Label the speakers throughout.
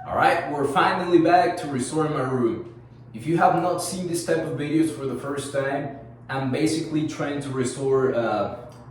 Speaker 1: Alright, we're finally back to restoring my room. If you have not seen this type of videos for the first time, I'm basically trying to restore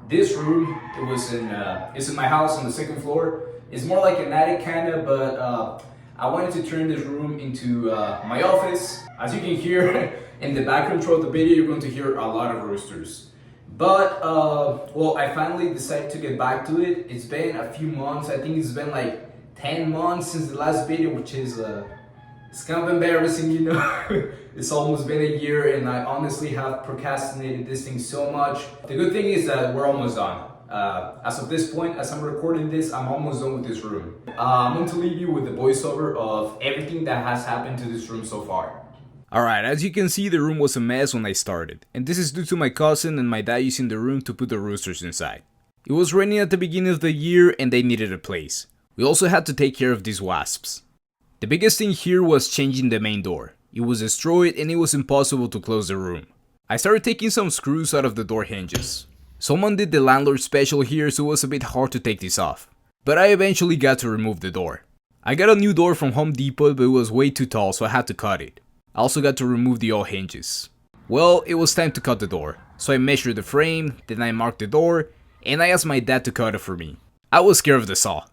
Speaker 1: this room. It's in my house on the second floor. It's more like an attic kinda, but I wanted to turn this room into my office. As you can hear in the background throughout the video, you're going to hear a lot of roosters. But, well, I finally decided to get back to it. It's been a few months. I think it's been like 10 months since the last video, which is, it's kind of embarrassing, you know. It's almost been a year and I honestly have procrastinated this thing so much. The good thing is that we're almost done. As of this point, as I'm recording this, I'm almost done with this room. I'm going to leave you with the voiceover of everything that has happened to this room so far.
Speaker 2: Alright, as you can see, the room was a mess when I started, and this is due to my cousin and my dad using the room to put the roosters inside. It was raining at the beginning of the year and they needed a place. We also had to take care of these wasps. The biggest thing here was changing the main door. It was destroyed and it was impossible to close the room. I started taking some screws out of the door hinges. Someone did the landlord special here, so it was a bit hard to take this off. But I eventually got to remove the door. I got a new door from Home Depot, but it was way too tall, so I had to cut it. I also got to remove the old hinges. Well, it was time to cut the door. So I measured the frame, then I marked the door, and I asked my dad to cut it for me. I was scared of the saw.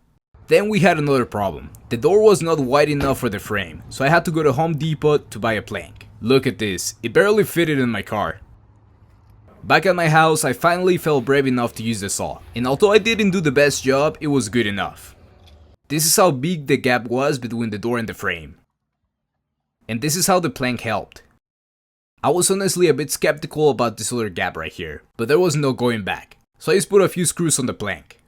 Speaker 2: Then we had another problem. The door was not wide enough for the frame, so I had to go to Home Depot to buy a plank. Look at this, it barely fitted in my car. Back at my house, I finally felt brave enough to use the saw, and although I didn't do the best job, it was good enough. This is how big the gap was between the door and the frame. And this is how the plank helped. I was honestly a bit skeptical about this other gap right here, but there was no going back, so I just put a few screws on the plank.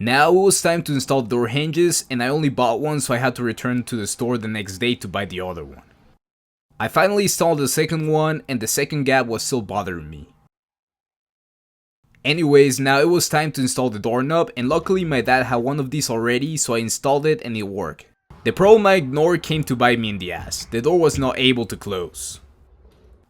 Speaker 2: Now it was time to install the door hinges, and I only bought one, so I had to return to the store the next day to buy the other one. I finally installed the second one, and the second gap was still bothering me. Anyways, now it was time to install the doorknob, and luckily my dad had one of these already, so I installed it and it worked. The problem I ignored came to bite me in the ass. The door was not able to close.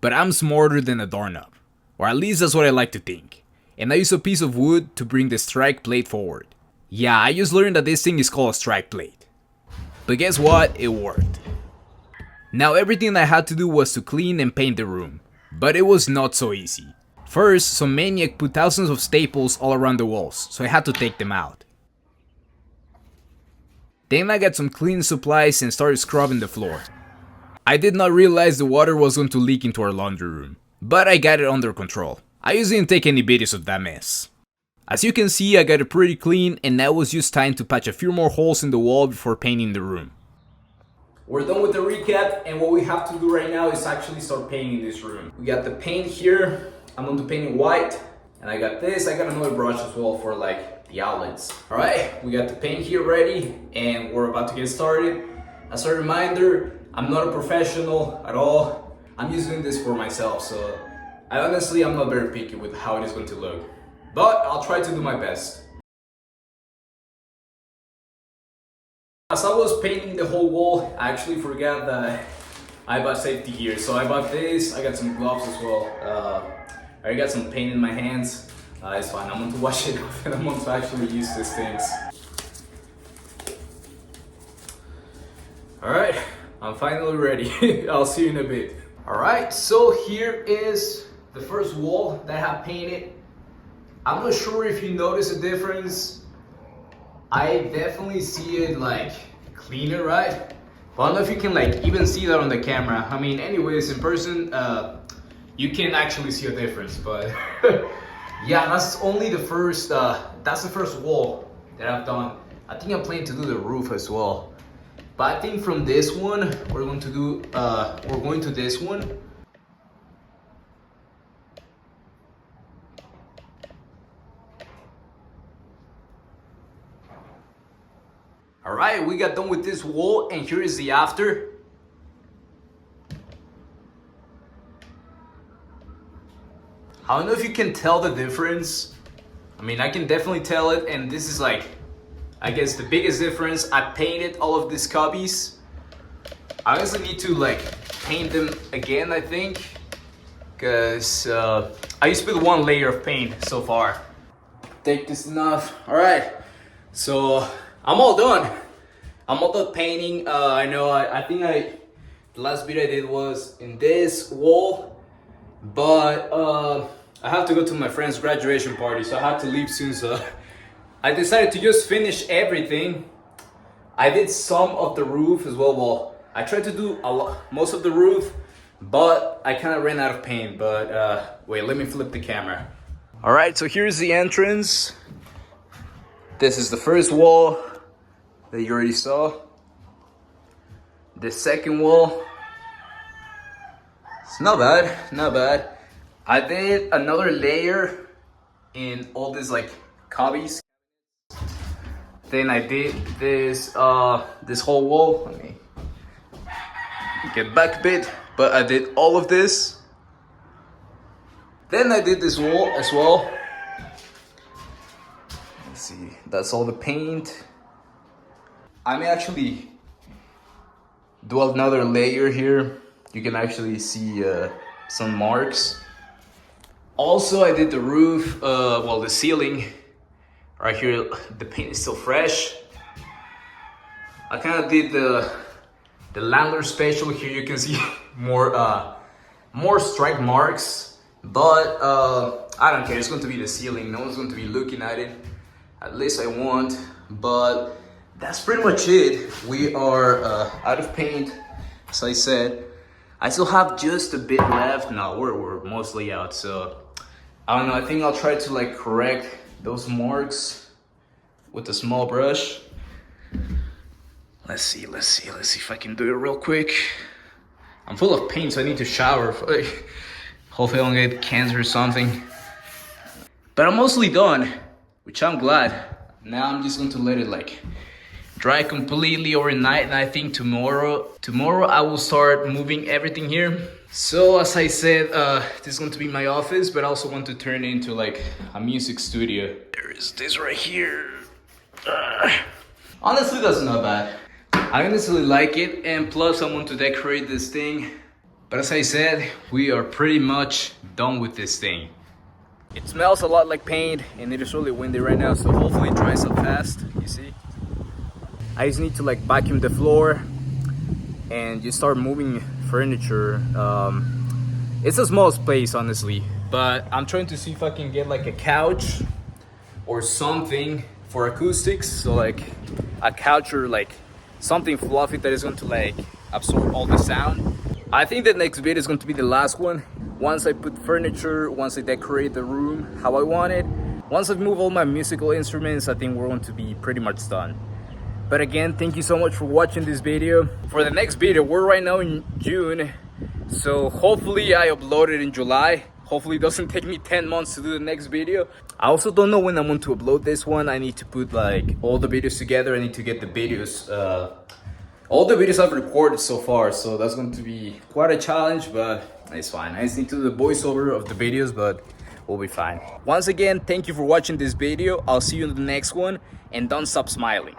Speaker 2: But I'm smarter than a doorknob, or at least that's what I like to think. And I used a piece of wood to bring the strike plate forward. Yeah, I just learned that this thing is called a strike plate. But guess what? It worked. Now everything I had to do was to clean and paint the room. But it was not so easy. First, some maniac put thousands of staples all around the walls, so I had to take them out. Then I got some cleaning supplies and started scrubbing the floor. I did not realize the water was going to leak into our laundry room, but I got it under control. I just didn't take any videos of that mess. As you can see, I got it pretty clean, and now it was just time to patch a few more holes in the wall before painting the room.
Speaker 1: We're done with the recap, and what we have to do right now is actually start painting this room. We got the paint here. I'm going to paint it white, and I got this. I got another brush as well for like the outlets. All right, we got the paint here ready, and we're about to get started. As a reminder, I'm not a professional at all. I'm just doing this for myself, so I'm not very picky with how it is going to look. But I'll try to do my best. As I was painting the whole wall, I actually forgot that I bought safety gear. So I bought this, I got some gloves as well. I got some paint in my hands. It's fine, I'm going to wash it off and I'm going to actually use these things. Alright, I'm finally ready. I'll see you in a bit. Alright, so here is the first wall that I have painted. I'm not sure if you notice a difference. I definitely see it like cleaner, right? But I don't know if you can like even see that on the camera. I mean, anyways, in person, you can actually see a difference, but yeah, that's only the first, that's the first wall that I've done. I think I'm planning to do the roof as well. But I think from this one, we're going to this one. Alright, we got done with this wall, and here is the after. I don't know if you can tell the difference. I mean, I can definitely tell it, and this is like, I guess the biggest difference. I painted all of these cubbies. I honestly need to like paint them again, I think, because I used to put one layer of paint so far. Take this enough. Alright, so I'm all done. I'm all done painting. I know I think the last video I did was in this wall, but I have to go to my friend's graduation party, so I have to leave soon. So I decided to just finish everything. I did some of the roof as well. Well, I tried to do most of the roof, but I kind of ran out of paint. But wait, let me flip the camera. All right, so here's the entrance. This is the first wall that you already saw. The second wall. It's not bad, not bad. I did another layer in all these like cubbies. Then I did this this whole wall. Let me get back a bit, but I did all of this. Then I did this wall as well. Let's see, that's all the paint. I may actually do another layer here. You can actually see some marks. Also, I did the roof, well, the ceiling. Right here, the paint is still fresh. I kind of did the landlord special. Here you can see more strike marks, but I don't care. It's going to be the ceiling. No one's going to be looking at it. At least I won't. But that's pretty much it. We are out of paint, as I said. I still have just a bit left. No, we're mostly out. So I don't know. I think I'll try to like correct those marks with a small brush. Let's see if I can do it real quick. I'm full of paint, so I need to shower. Hopefully I don't get cancer or something. But I'm mostly done, which I'm glad. Now I'm just going to let it like dry completely overnight, and I think tomorrow I will start moving everything here. So as I said, this is going to be my office, but I also want to turn it into like a music studio. There is this right here. Honestly, that's not bad. I honestly like it, and plus I want to decorate this thing. But as I said, we are pretty much done with this thing. It smells a lot like paint, and it is really windy right now, so hopefully it dries up fast, you see? I just need to like vacuum the floor and just start moving furniture. It's a small space, honestly, but I'm trying to see if I can get like a couch or something for acoustics. So like a couch or like something fluffy that is going to like absorb all the sound. I think the next video is going to be the last one. Once I put furniture, once I decorate the room how I want it, once I move all my musical instruments, I think we're going to be pretty much done. But again, thank you so much for watching this video. For the next video, we're right now in June, so hopefully I upload it in July. Hopefully it doesn't take me 10 months to do the next video. I also don't know when I'm going to upload this one. I need to put like all the videos together. I need to get the videos, all the videos I've recorded so far. So that's going to be quite a challenge, but it's fine. I just need to do the voiceover of the videos, but we'll be fine. Once again, thank you for watching this video. I'll see you in the next one, and don't stop smiling.